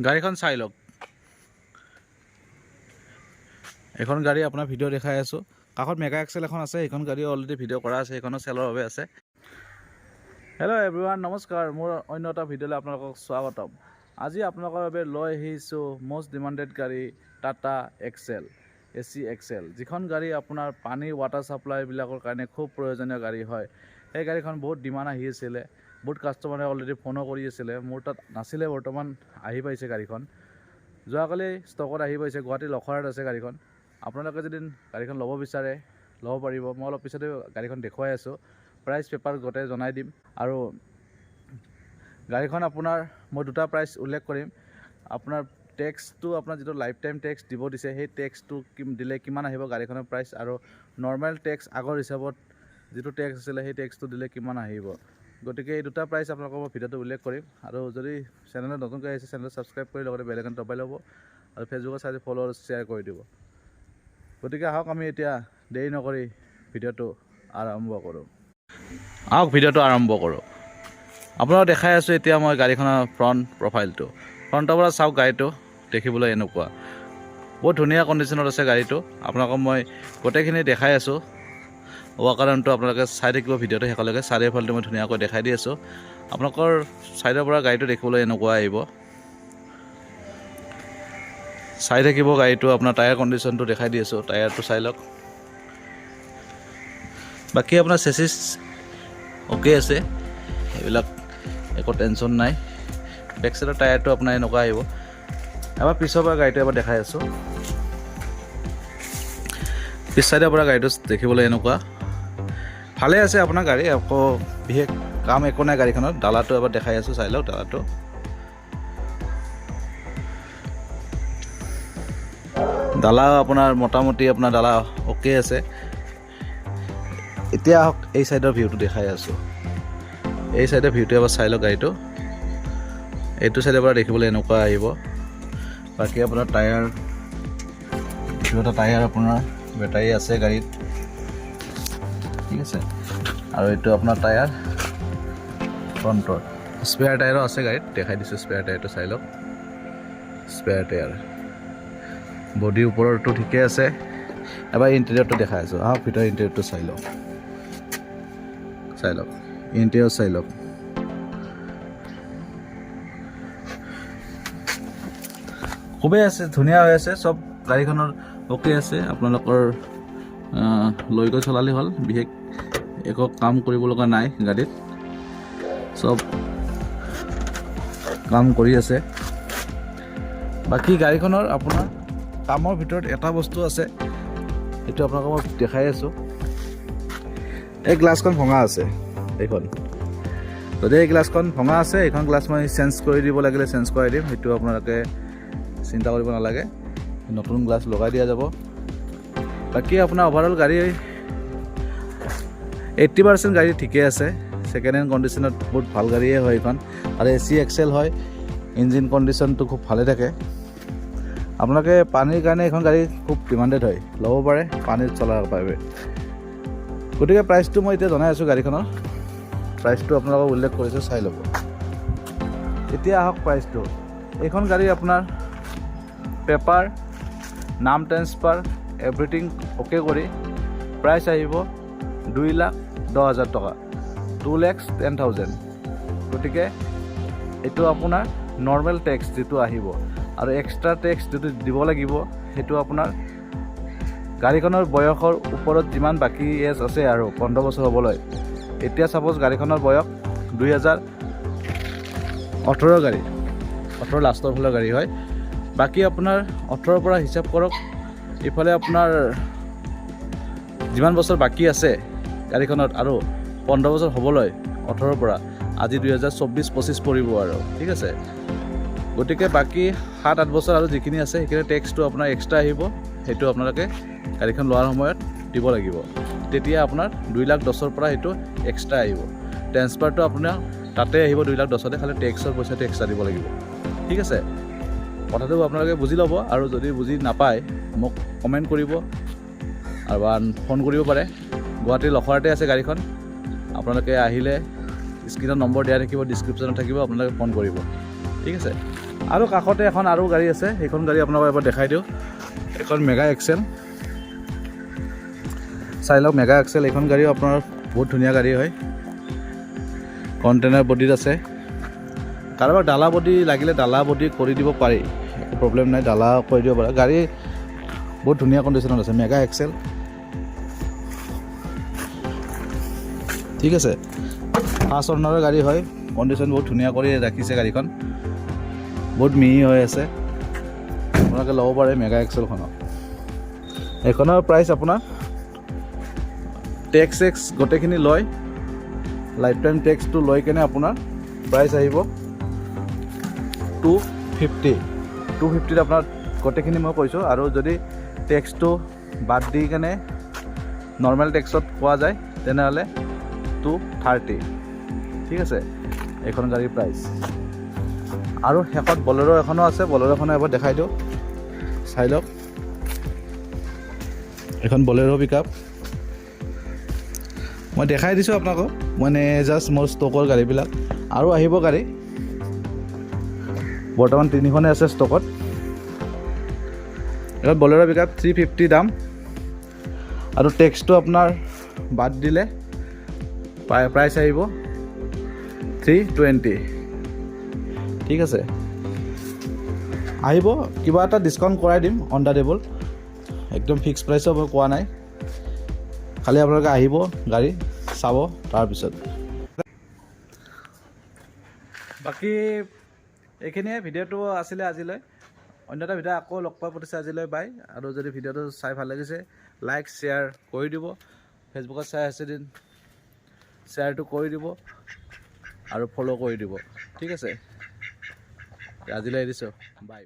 গাড়ীখন চাই লওক। এখন গাড়ী আপোনাৰ ভিডিঅ' দেখাই আছোঁ। কাষত মেগা এক্সেল এখন আছে, সেইখন গাড়ী অলৰেডি ভিডিঅ' কৰা আছে, সেইখনো চেলৰ বাবে আছে। হেল্ল' এভৰিৱান, নমস্কাৰ। মোৰ অন্য এটা ভিডিঅ'লৈ আপোনালোকক স্বাগতম। আজি আপোনালোকৰ বাবে লৈ আহিছোঁ মষ্ট ডিমাণ্ডেড গাড়ী টাটা এক্সেল, AC এক্সেল, যিখন গাড়ী আপোনাৰ পানী ৱাটাৰ ছাপ্লাইবিলাকৰ কাৰণে খুব প্ৰয়োজনীয় গাড়ী হয়। সেই গাড়ীখন বহুত ডিমাণ্ড আহি আছিলে, বহুত কাষ্টমাৰে অলৰেডি ফোনো কৰি আছিলে। মোৰ তাত নাছিলে, বৰ্তমান আহি পাইছে গাড়ীখন। যোৱাকালি ষ্টকত আহি পাইছে, গুৱাহাটী লখৰাত আছে গাড়ীখন। আপোনালোকে যদি গাড়ীখন ল'ব বিচাৰে ল'ব পাৰিব। মই অলপ পিছতে গাড়ীখন দেখুৱাই আছোঁ, প্ৰাইচ পেপাৰ গোটেই জনাই দিম। আৰু গাড়ীখন আপোনাৰ মই দুটা প্ৰাইচ উল্লেখ কৰিম। আপোনাৰ টেক্সটো আপোনাৰ যিটো লাইফ টাইম টেক্স দিব দিছে, সেই টেক্সটো দিলে কিমান আহিব গাড়ীখনৰ প্ৰাইচ, আৰু নৰ্মেল টেক্স আগৰ হিচাপত যিটো টেক্স আছিলে সেই টেক্সটো দিলে কিমান আহিব। গতিকে এই দুটা প্ৰাইচ আপোনালোকক মই ভিডিঅ'টো উল্লেখ কৰিম। আৰু যদি চেনেলত নতুনকৈ আহিছে, চেনেলটো ছাবস্ক্ৰাইব কৰি লগতে বেল আইকন দবাই ল'ব, আৰু ফেচবুকৰ চাইডে ফ'ল' আৰু শ্বেয়াৰ কৰি দিব। গতিকে আহক আমি এতিয়া দেৰি নকৰি ভিডিঅ'টো আৰম্ভ কৰোঁ। ভিডিঅ'টো আৰম্ভ কৰোঁ। আপোনালোকক দেখাই আছোঁ এতিয়া মই গাড়ীখনৰ ফ্ৰণ্ট প্ৰফাইলটো। ফ্ৰণ্টৰ পৰা চাওক, গাড়ীটো দেখিবলৈ এনেকুৱা বহুত ধুনীয়া কণ্ডিশ্যনত আছে গাড়ীটো। আপোনালোকক মই গোটেইখিনি দেখাই আছোঁ। কাৰণটো আপোনালোকে চাই থাকিব ভিডিঅ'টো শেষলৈকে। চাৰিওফালটো মই ধুনীয়াকৈ দেখাই দি আছোঁ। আপোনালোকৰ ছাইডৰ পৰা গাড়ীটো দেখিবলৈ এনেকুৱা আহিব। চাই থাকিব গাড়ীটো। আপোনাৰ টায়াৰ কণ্ডিশ্যনটো দেখাই দি আছোঁ, টায়াৰটো চাই লওক। বাকী আপোনাৰ চেচিছ অ'কে আছে, এইবিলাক একো টেনশ্যন নাই। বেক চাইডৰ টায়াৰটো আপোনাৰ এনেকুৱা আহিব। এবাৰ পিছৰ পৰা গাড়ীটো এবাৰ দেখাই আছোঁ। পিছ চাইডৰ পৰা গাড়ীটো দেখিবলৈ এনেকুৱা ভালে আছে আপোনাৰ গাড়ী, আকৌ বিশেষ কাম একো নাই গাড়ীখনত। ডালাটো এবাৰ দেখাই আছোঁ, চাই লওক ডালাটো। ডালা আপোনাৰ মোটামুটি আপোনাৰ ডালা অ'কে আছে। এতিয়া আহক এই চাইডৰ ভিউটো দেখাই আছোঁ। এই চাইডৰ ভিউটো এবাৰ চাই লওক গাড়ীটো। এইটো চাইডৰ পৰা দেখিবলৈ এনেকুৱা আহিব। বাকী আপোনাৰ টায়াৰ, দুটা টায়াৰ আপোনাৰ বেটাৰী আছে গাড়ীত, ঠিক আছে। আৰু এইটো আপোনাৰ টায়াৰ ফ্ৰণ্টৰ, স্পেয়াৰ টায়াৰো আছে গাড়ীত, দেখাই দিছোঁ। স্পেয়াৰ টায়াৰটো চাই লওক, স্পেয়াৰ টায়াৰ। বডি ওপৰতো ঠিকে আছে। এবাৰ ইণ্টেৰিয়ৰটো দেখাই আছোঁ। ভিতৰৰ ইণ্টেৰিয়ৰটো চাই লওক, চাই লওক ইণ্টেৰিয়ৰ চাই লওক। খুবেই আছে, ধুনীয়া হৈ আছে চব। গাড়ীখনৰ অ'কে আছে। আপোনালোকৰ লৈ গৈ চলালে হ'ল, বিশেষ একো কাম কৰিব লগা নাই গাড়ীত, চব কাম কৰি আছে। বাকী গাড়ীখনৰ আপোনাৰ কামৰ ভিতৰত এটা বস্তু আছে, সেইটো আপোনালোকক মই দেখাই আছোঁ। এই গ্লাছখন ভঙা আছে, এইখন। যদি এই গ্লাছখন ভঙা আছে, এইখন গ্লাছ মই চেঞ্জ কৰি দিব লাগিলে চেঞ্জ কৰাই দিম, সেইটো আপোনালোকে চিন্তা কৰিব নালাগে, নতুন গ্লাছ লগাই দিয়া যাব। বাকী আপোনাৰ অভাৰঅল গাড়ী 80% গাড়ী ঠিকে আছে। ছেকেণ্ড হেণ্ড কণ্ডিশ্যনত বহুত ভাল গাড়ীয়ে হয় এইখন। আৰু AC এক্সেল হয়, ইঞ্জিন কণ্ডিশ্যনটো খুব ভালে থাকে। আপোনালোকে পানীৰ কাৰণে এইখন গাড়ী খুব ডিমাণ্ডেড হয়, ল'ব পাৰে, পানীত চলাব পাৰে। গতিকে প্ৰাইচটো মই এতিয়া জনাই আছোঁ। গাড়ীখনৰ প্ৰাইচটো আপোনালোকক উল্লেখ কৰিছোঁ, চাই ল'ব। এতিয়া আহক প্ৰাইচটো। এইখন গাড়ী আপোনাৰ পেপাৰ, নাম ট্ৰেন্সফাৰ, এভৰিথিং অ'কে কৰি প্ৰাইচ আহিব 2,10,000 টকা, 2,10,000। গতিকে এইটো আপোনাৰ নৰ্মেল টেক্স যিটো আহিব, আৰু এক্সট্ৰা টেক্স যিটো দিব লাগিব, সেইটো আপোনাৰ গাড়ীখনৰ বয়সৰ ওপৰত যিমান বাকী এজ আছে আৰু 15 বছৰ হ'বলৈ। এতিয়া ছাপ'জ গাড়ীখনৰ বয়স 2018 গাড়ী, 18 লাষ্টৰ ফালৰ গাড়ী হয়। বাকী আপোনাৰ 18ৰ পৰা হিচাপ কৰক, ইফালে আপোনাৰ যিমান বছৰ বাকী আছে গাড়ীখনত, আৰু 15 বছৰ হ'বলৈ 18ৰ পৰা, আজি 2024-25 পৰিব আৰু, ঠিক আছে। গতিকে বাকী 7-8 বছৰ আৰু যিখিনি আছে সেইখিনি টেক্সটো আপোনাৰ এক্সট্ৰা আহিব, সেইটো আপোনালোকে গাড়ীখন লোৱাৰ সময়ত দিব লাগিব। তেতিয়া আপোনাৰ 2,10,000 পৰা সেইটো এক্সট্ৰা আহিব। ট্ৰেন্সফাৰটো আপোনাৰ তাতে আহিব 2,10,000, খালি টেক্সৰ পইচাটো এক্সট্ৰা দিব লাগিব, ঠিক আছে। কথাটো আপোনালোকে বুজি ল'ব। আৰু যদি বুজি নাপায় মোক কমেণ্ট কৰিব আৰু ফোন কৰিব পাৰে। গুৱাহাটীৰ লখৰাতে আছে গাড়ীখন। আপোনালোকে আহিলে স্ক্ৰীনত নম্বৰ দিয়া থাকিব, ডিছক্ৰিপশ্যনত থাকিব, আপোনালোকে ফোন কৰিব, ঠিক আছে। আৰু কাষতে এখন আৰু গাড়ী আছে, সেইখন গাড়ী আপোনাক এবাৰ দেখাই দিওঁ। এখন মেগা এক্সেল, চাই লওক মেগা এক্সেল। এইখন গাড়ীও আপোনাৰ বহুত ধুনীয়া গাড়ী হয়, কণ্টেইনাৰ বডিত আছে। কাৰোবাক ডালা বডি লাগিলে ডালা বডি কৰি দিব পাৰি, একো প্ৰব্লেম নাই, ডালা কৰি দিব পাৰে। গাড়ী বহুত ধুনীয়া কণ্ডিশ্যনত আছে, মেগা এক্সেল। ঠিক আছে, ফাৰ্ষ্ট অ'নাৰৰ গাড়ী হয়, কণ্ডিশ্যন বহুত ধুনীয়া কৰি ৰাখিছে গাড়ীখন, বহুত মিহি হৈ আছে। আপোনালোকে ল'ব পাৰে মেগা এক্সেলখনত। এইখনৰ প্ৰাইচ আপোনাৰ টেক্স চেক্স গোটেইখিনি লয়, লাইফ টাইম টেক্সটো লৈ কেনে আপোনাৰ প্ৰাইচ আহিব 250। 250ত আপোনাৰ গোটেইখিনি মই কৈছোঁ। আৰু যদি টেক্সটো বাদ দি কেনে নৰ্মেল টেক্সত পোৱা যায় তেনেহ'লে 230। ঠিক আছে, এইখন গাড়ীৰ প্ৰাইচ। আৰু শেষত বলেৰ' এখনো আছে, বলেৰ' এখনো এবাৰ দেখাই দিওঁ, চাই লওক। এখন বলেৰ' পিক আপ মই দেখাই দিছোঁ আপোনালোকক, মানে জাষ্ট মোৰ ষ্টকৰ গাড়ীবিলাক। আৰু আহিব গাড়ী, বৰ্তমান 3খনেই আছে ষ্টকত। এখন বলেৰ' পিক আপ 350 দাম, আৰু টেক্সটো আপোনাৰ বাদ দিলে প্ৰাইচ আহিব 320। ঠিক আছে, আহিব, কিবা এটা ডিছকাউণ্ট কৰাই দিম অন দ্য টেবল, একদম ফিক্স প্ৰাইচো মই কোৱা নাই। খালি আপোনালোকে আহিব, গাড়ী চাব, তাৰপিছত বাকী এইখিনিয়ে ভিডিঅ'টো আছিলে আজিলৈ। অন্য এটা ভিডিঅ' আকৌ লগ পোৱা প্ৰতিছে আজিলৈ, বাই। আৰু যদি ভিডিঅ'টো চাই ভাল লাগিছে লাইক শ্বেয়াৰ কৰি দিব, ফেচবুকত চাই আছে দিন শ্বেয়াৰটো কৰি দিব আৰু ফ'ল' কৰি দিব। ঠিক আছে, আজিলৈ এৰিছোঁ, বাই।